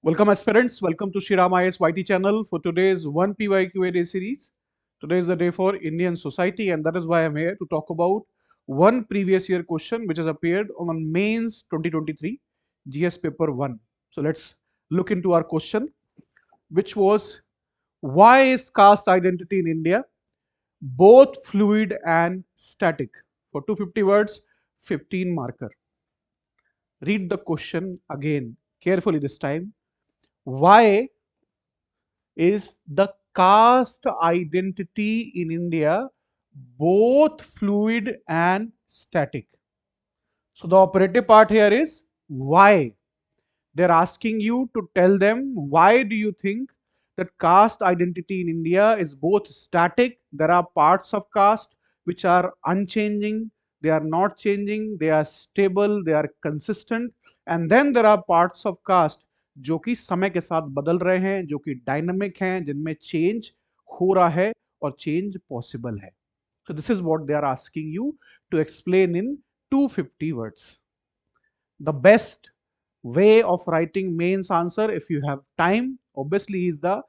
Welcome aspirants, welcome to SRIRAM IAS YT channel for today's one PYQ day series. Today is the day for Indian society and that is why I'm here to talk about one previous year question which has appeared on mains 2023 GS paper 1. So let's look into our question, which was, why is caste identity in India both fluid and static? For 250 words, 15 marker. Read the question again carefully this time. Why is the caste identity in India both fluid and static? So the operative part here is why. They're asking you to tell them why do you think that caste identity in India is both static. There are parts of caste which are unchanging, they are not changing, they are stable, they are consistent, and then there are parts of caste जो कि समय के साथ बदल रहे हैं, जो कि डायनामिक हैं, जिनमें चेंज हो रहा है और चेंज पॉसिबल है. So this is what they are asking you to explain in 250 words. The best way of writing mains answer, if you have time, obviously is the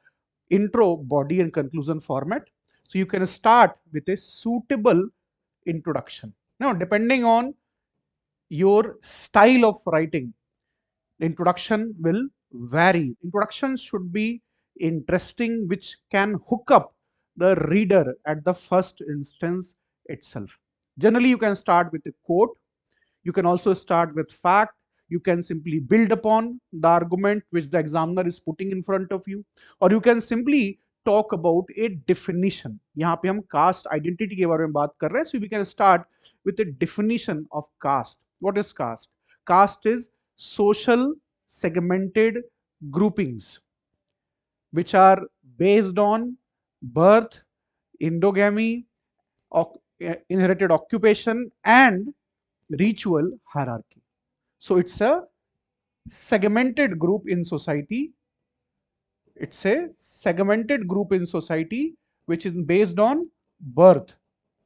intro, body and conclusion format. So you can start with a suitable introduction. Now, depending on your style of writing, the introduction will vary. Introduction should be interesting, which can hook up the reader at the first instance itself. Generally, you can start with a quote. You can also start with fact. You can simply build upon the argument which the examiner is putting in front of you, or you can simply talk about a definition. यहाँ पे हम caste identity के बारे में बात कर रहे हैं, so we can start with a definition of caste. What is caste? Caste is social segmented groupings which are based on birth, endogamy, inherited occupation, and ritual hierarchy. So it's a segmented group in society. It's a segmented group in society which is based on birth.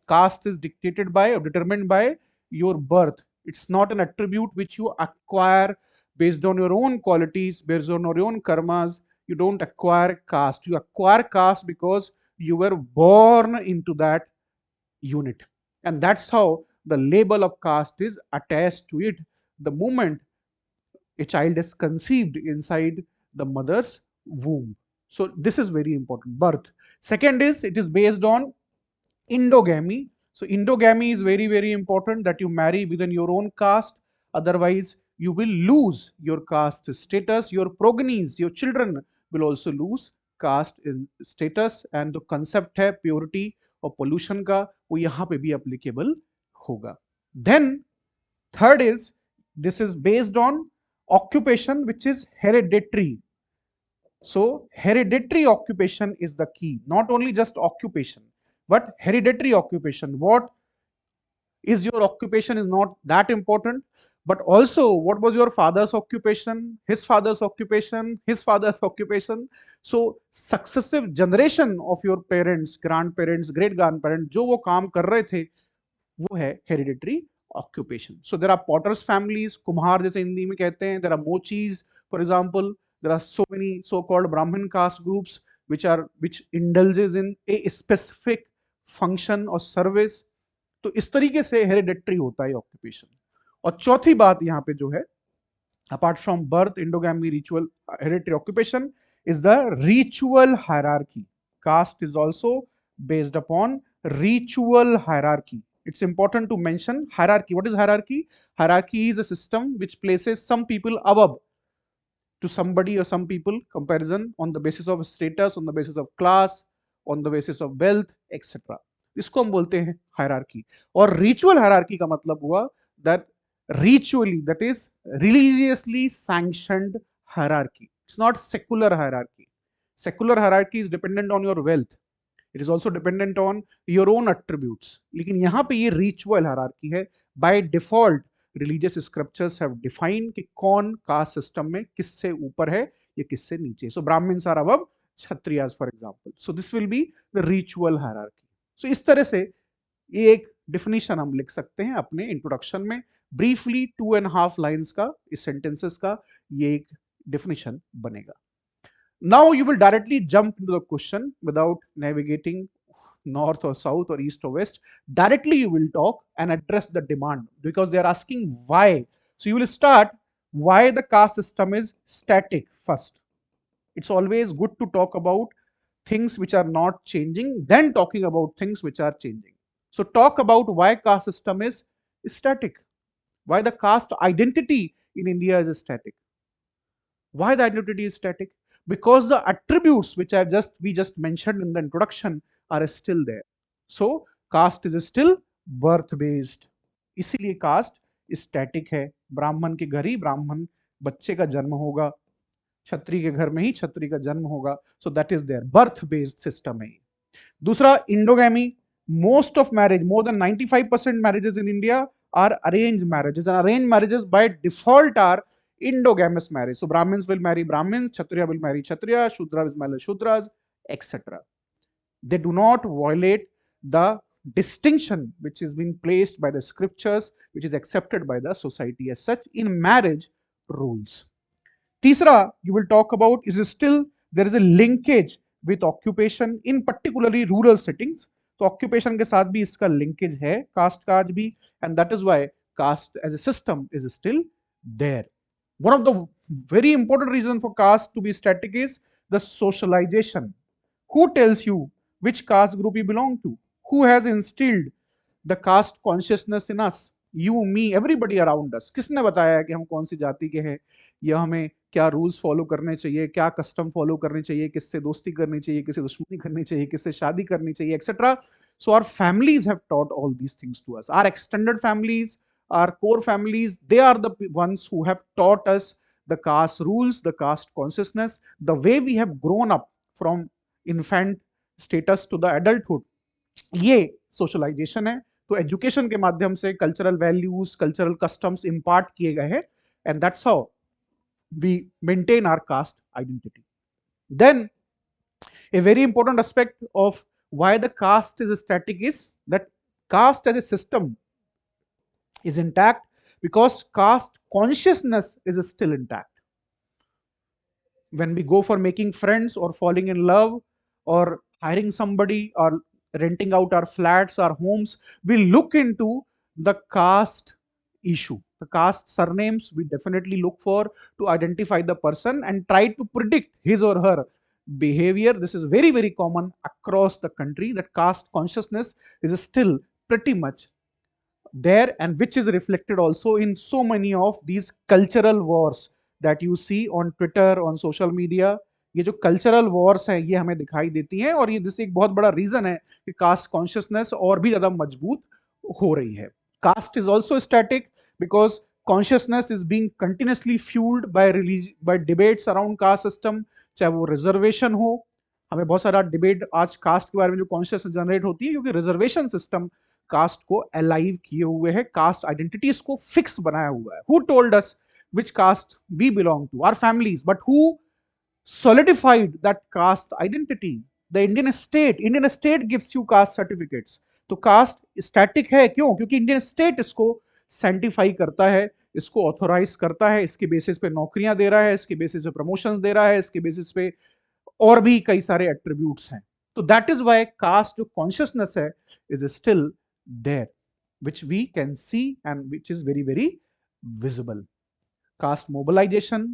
Caste is dictated by or determined by your birth. It's not an attribute which you acquire based on your own qualities, based on your own karmas. You don't acquire caste. You acquire caste because you were born into that unit. And that's how the label of caste is attached to it the moment a child is conceived inside the mother's womb. So this is very important. Birth. Second is, it is based on endogamy. So endogamy is very, very important, that you marry within your own caste. Otherwise, you will lose your caste status. Your progenies, your children will also lose caste in status. And the concept है purity और pollution का, वो यहाँ पे भी applicable होगा. Then third is, this is based on occupation which is hereditary. So hereditary occupation is the key, not only just occupation, but hereditary occupation. What is your occupation is not that important, but also what was your father's occupation, his father's occupation, his father's occupation. So successive generation of your parents, grandparents, great grandparents, जो वो काम कर रहे थे, वो है hereditary occupation. So there are potters families, कुम्हार जैसे हिंदी में कहते हैं. There are mochis, for example. There are so many so-called Brahmin caste groups which indulges in a specific function or service. तो इस तरीके से हेरिडेटरी होता है ऑक्यूपेशन. और चौथी बात यहाँ पे जो है, apart from birth, endogamy, ritual, hereditary occupation, is the ritual hierarchy. Caste is also based upon ritual hierarchy. It's important to mention hierarchy. What is hierarchy? Hierarchy is a system which places some people above to somebody or some people, comparison on the basis of status, on the basis of class, on the basis of wealth, etc. इसको हम बोलते हैं hierarchy. और ritual hierarchy का मतलब हुआ that ritually, that is religiously sanctioned hierarchy. It's not secular hierarchy. Secular hierarchy is dependent on your wealth. It is also dependent on your own attributes. लेकिन यहाँ पे ये ritual hierarchy है. By default, religious scriptures have defined कि कौन caste system में किससे ऊपर है या किससे नीचे. So Brahmins are above Kshatriyas, for example. So this will be the ritual hierarchy. So इस तरह से ये एक definition हम लिख सकते हैं अपने introduction में. Briefly 2.5 lines का, इस sentences का ये एक definition बनेगा. Now you will directly jump into the question without navigating north or south or east or west. Directly you will talk and address the demand because they are asking why. So you will start why the caste system is static first. It's always good to talk about things which are not changing, then talking about things which are changing. So talk about why caste system is static, why the caste identity in India is static. Why the identity is static? Because the attributes which are we just mentioned in the introduction are still there. So caste is still birth based. इसीलिए caste static है. ब्राह्मण के घर ही ब्राह्मण बच्चे का जन्म होगा, क्षत्रिय के घर में ही क्षत्रिय का जन्म होगा. So that is there, birth based system है. दूसरा, endogamy. Most of marriage, more than 95% marriages in India are arranged marriages, and arranged marriages by default are endogamous marriage. So Brahmins will marry Brahmins, Kshatriya will marry Kshatriya, Shudra will marry Shudras, etc. They do not violate the distinction which is being placed by the scriptures, which is accepted by the society as such in marriage rules. तीसरा, you will talk about is still there is a linkage with occupation in particularly rural settings. तो occupation के साथ भी इसका linkage है cast का आज भी, and that is why caste as a system is still there. One of the very important reason for caste to be static is the socialisation. Who tells you which caste group you belong to? Who has instilled the caste consciousness in us? You, me, everybody around us. किसने बताया कि हम कौन सी जाति के हैं, या हमें क्या रूल्स फॉलो करने चाहिए, क्या कस्टम फॉलो करने चाहिए, किससे दोस्ती करनी चाहिए, किससे दुश्मनी करनी चाहिए, किससे शादी करनी चाहिए, etcetera. So our families have taught all these things to us. Our extended families, our core families, they are the ones who have taught us the caste rules, the caste consciousness, the way we have grown up from infant status to the adulthood. ये socialisation है. तो education के माध्यम से cultural values, cultural customs impart किए गए हैं, and that's how we maintain our caste identity. Then a very important aspect of why the caste is static is that caste as a system is intact because caste consciousness is still intact. When we go for making friends or falling in love or hiring somebody or renting out our flats, our homes, we look into the caste issue. The caste surnames we definitely look for to identify the person and try to predict his or her behavior. This is very, very common across the country, that caste consciousness is still pretty much there, and which is reflected also in so many of these cultural wars that you see on Twitter, on social media. ये जो cultural Wars हैं ये हमें दिखाई देती हैं, और ये जिससे एक बहुत बड़ा रीजन है कि कास्ट कॉन्शियसनेस और भी ज्यादा मजबूत हो रही है. Caste is also static because consciousness is being continuously fuelled by debates around caste system, चाहे वो रिजर्वेशन हो. हमें बहुत सारा डिबेट आज कास्ट के बारे में जो कॉन्शियसनेस जनरेट होती है, क्योंकि रिजर्वेशन सिस्टम कास्ट को अलाइव किए हुए है, कास्ट आइडेंटिटीज को फिक्स बनाया हुआ है. Who told us which caste we belong to? Our families. But who solidified that caste identity? The Indian state gives you caste certificates. तो कास्ट स्टैटिक है क्यों? क्योंकि इंडियन स्टेट इसको सेंटिफाई करता है, इसको ऑथोराइज करता है, इसके बेसिस पे नौकरियां दे रहा है, इसके बेसिस पे प्रमोशंस दे रहा है, इसके बेसिस पे और भी कई सारे एट्रीब्यूट्स हैं. तो दैट इज व्हाई कास्ट जो कॉन्शियसनेस है is still there, which we can see and which is very, very visible. Caste mobilisation,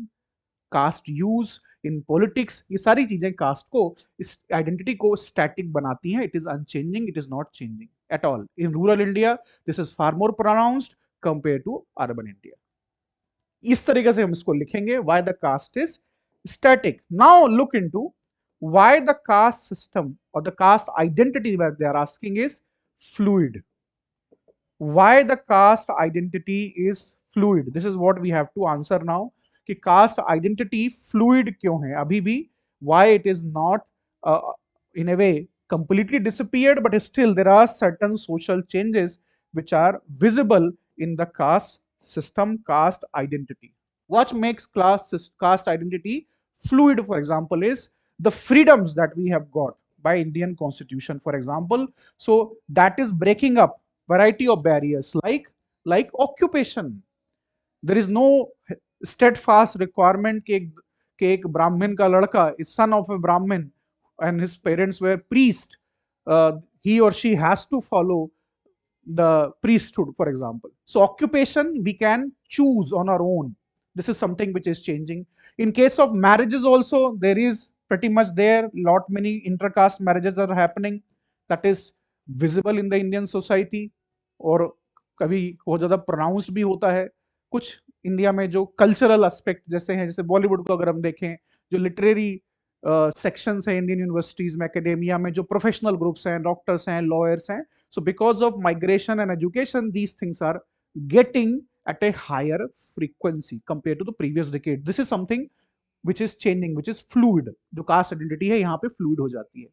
caste use in politics, ये सारी चीजें कास्ट को, इस आइडेंटिटी को स्टैटिक बनाती हैं. It is unchanging, it is not changing at all. In rural India this is far more pronounced compare to urban India. इस तरीके से हम इसको लिखेंगे, why the caste is static. Now look into why the caste system और the caste identity that they are asking is fluid. Why the caste identity is fluid? This is what we have to answer now. कि caste identity fluid क्यों है अभी भी? Why it is not in a way completely disappeared, but still there are certain social changes which are visible in the caste system, caste identity. What makes caste identity fluid, for example, is the freedoms that we have got by Indian Constitution, for example. So that is breaking up variety of barriers like occupation. There is no steadfast requirement कि कि एक ब्राह्मण का लड़का is son of ए ब्राह्मण and his parents were priest, he or she has to follow the priesthood, for example. So occupation we can choose on our own. This is something which is changing. In case of marriages also, there is pretty much there lot many intercaste marriages are happening, that is visible in the Indian society. और कभी बहुत ज्यादा pronounced भी होता है. कुछ India में जो कल्चरल एस्पेक्ट जैसे हैं, जैसे बॉलीवुड को अगर हम देखें, जो लिटरेरी सेक्शंस हैं इंडियन यूनिवर्सिटीज में, एकेडेमिया में, जो प्रोफेशनल ग्रुप्स हैं, डॉक्टर्स हैं, लॉयर्स हैं, so because of migration and education, these things are getting at a higher frequency compared to the previous decade. This is something which is changing, which is fluid. जो caste identity है यहाँ पे fluid हो जाती है.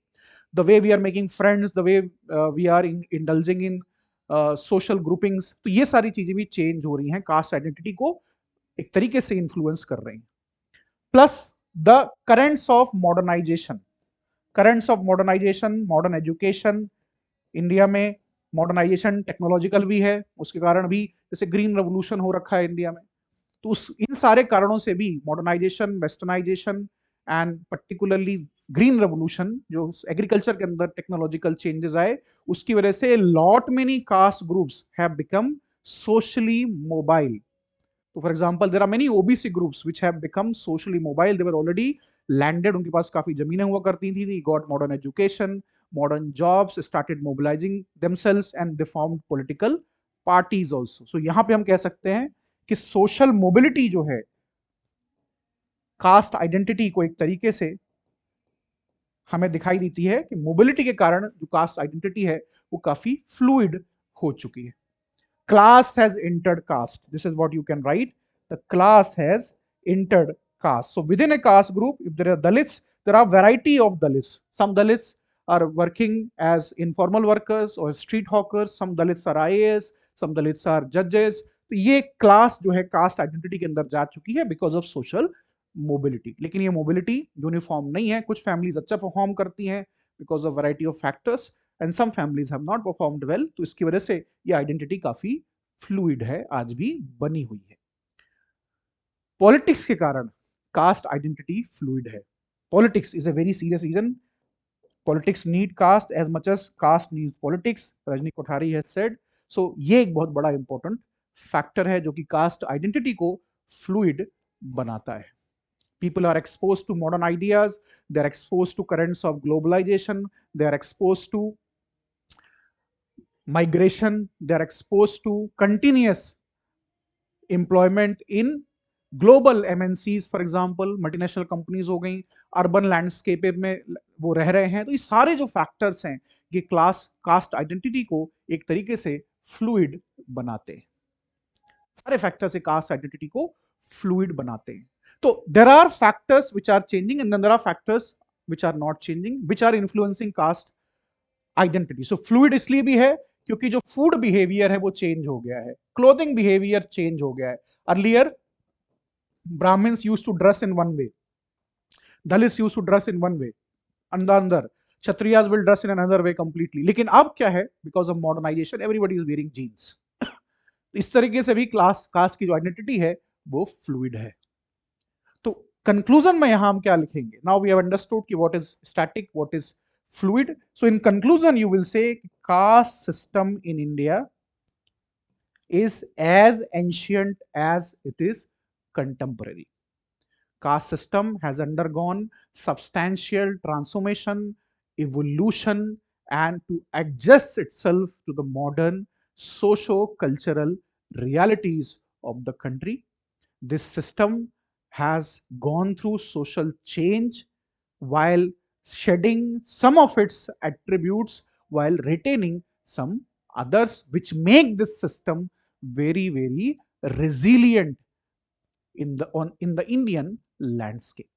The way we are making friends, the way we are indulging in social groupings, तो ये सारी चीजें भी change हो रही हैं, caste identity को एक तरीके से influence कर रही हैं. Plus the currents of modernization, modern education. India में मॉडर्नाइजेशन टेक्नोलॉजिकल भी है, उसके कारण भी जैसे ग्रीन रेवोल्यूशन हो रखा है इंडिया में, तो उस इन सारे कारणों से भी modernisation, westernisation and particularly green revolution, जो एग्रीकल्चर के अंदर टेक्नोलॉजिकल चेंजेस आए, उसकी वजह से lot many caste groups have become socially mobile. तो for example there are many OBC groups which have become socially mobile. They were already landed, उनके पास काफी जमीनें हुआ करती थी, they got modern education, modern jobs, started mobilizing themselves and they formed political parties also. So यहां पे हम कह सकते हैं कि social mobility जो है कास्ट आइडेंटिटी को एक तरीके से हमें दिखाई देती है कि मोबिलिटी के कारण जो कास्ट आइडेंटिटी है वो काफी फ्लूइड हो चुकी है. Class has entered caste. This is what you can write. The class has entered caste. So within a caste group, if there are Dalits, there are variety of Dalits. Some Dalits are working as informal workers or street hawkers. Some Dalits are IAS. Some Dalits are judges. तो ये class जो है cast identity के अंदर जा चुकी है because of social mobility. लेकिन ये मोबिलिटी यूनिफॉर्म नहीं है. कुछ फैमिलीज अच्छा परफॉर्म करती हैं because of variety of factors and some families have not performed well. तो इसकी वजह से ये आइडेंटिटी काफी फ्लूइड है, आज भी बनी हुई है. पॉलिटिक्स के कारण कास्ट आइडेंटिटी फ्लूइड है. Politics is a very serious reason. Politics need caste as much as caste needs politics, Rajni Kothari has said. So ये एक बहुत बड़ा इंपॉर्टेंट फैक्टर है जो कि कास्ट आइडेंटिटी को फ्लूइड बनाता है. People are exposed to modern ideas, they are exposed to currents of globalization, they are exposed to migration, they are exposed to continuous employment in global MNCs, for example, multinational companies हो गई, urban landscape में वो रह रहे हैं. तो ये सारे जो फैक्टर्स हैं ये कास्ट आइडेंटिटी को एक तरीके से फ्लूइड बनाते हैं. सारे फैक्टर्स कास्ट आइडेंटिटी को फ्लूइड बनाते हैं. So there are factors which are changing and then there are factors which are not changing, which are influencing caste identity. So fluid इसलिए भी है क्योंकि जो food behavior है वो change हो गया है, clothing behavior change हो गया है. Earlier Brahmins used to dress in one way, Dalits used to dress in one way, अंदर Kshatriyas will dress in another way completely. लेकिन अब क्या है, because of modernization everybody is wearing jeans. इस तरीके से भी कास्ट की जो आइडेंटिटी है वो फ्लूइड है. तो कंक्लूजन में यहां हम क्या लिखेंगे? नाउ वी हैव अंडरस्टूड कि what is static, what is fluid. So in conclusion you will say caste system in India is as ancient as it is contemporary. Caste system has undergone substantial transformation, evolution, and to adjust itself to the modern socio-cultural realities of the country. This system has gone through social change while shedding some of its attributes while retaining some others, which make this system very, very resilient in the Indian landscape.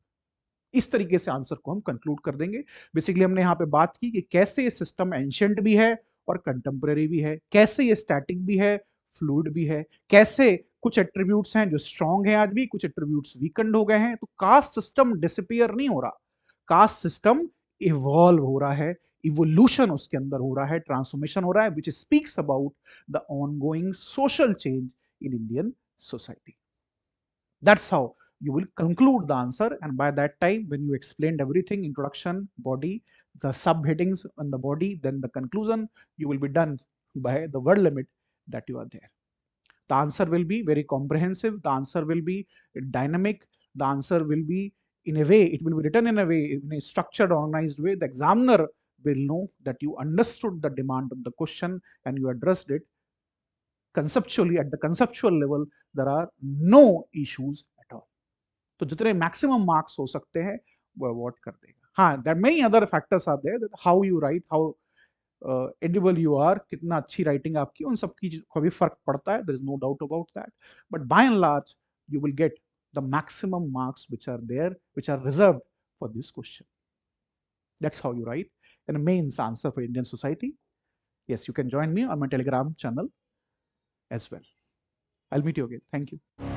इस तरीके से answer को हम conclude कर देंगे. Basically हमने यहाँ पे बात की कि कैसे ये सिस्टम एंशिएंट भी है और कंटेम्पररी भी है, कैसे ये स्टैटिक भी है, फ्लूइड भी है, कैसे कुछ एट्रीब्यूट्स हैं जो स्ट्रॉन्ग हैं आज भी, कुछ एट्रीब्यूट्स वीकेंड हो गए हैं. तो कास्ट सिस्टम डिसअपीयर नहीं हो रहा, कास्ट सिस्टम इवॉल्व हो रहा है, इवोल्यूशन उसके अंदर हो रहा है, ट्रांसफॉर्मेशन हो रहा है, which speaks about the ongoing social change in Indian society. That's how you will conclude the answer, and by that time, when you explained everything, introduction, body, the subheadings on the body, then the conclusion, you will be done by the word limit that you are there. The answer will be very comprehensive, the answer will be dynamic, the answer will be in a way, it will be written in a way, in a structured, organized way. The examiner will know that you understood the demand of the question and you addressed it conceptually. At the conceptual level, there are no issues at all. तो जितने maximum marks हो सकते हैं वो award कर देगा. हाँ, there are many other factors are there, that how you write, how audible you are, कितना अच्छी राइटिंग आपकी, उन सब की को भी फर्क पड़ता है. There is no doubt about that. But by and large you will get the maximum marks which are there, which are reserved for this question. That's how you write in a mains answer for Indian society. Yes, you can join me on my Telegram channel as well. I'll meet you again. Thank you.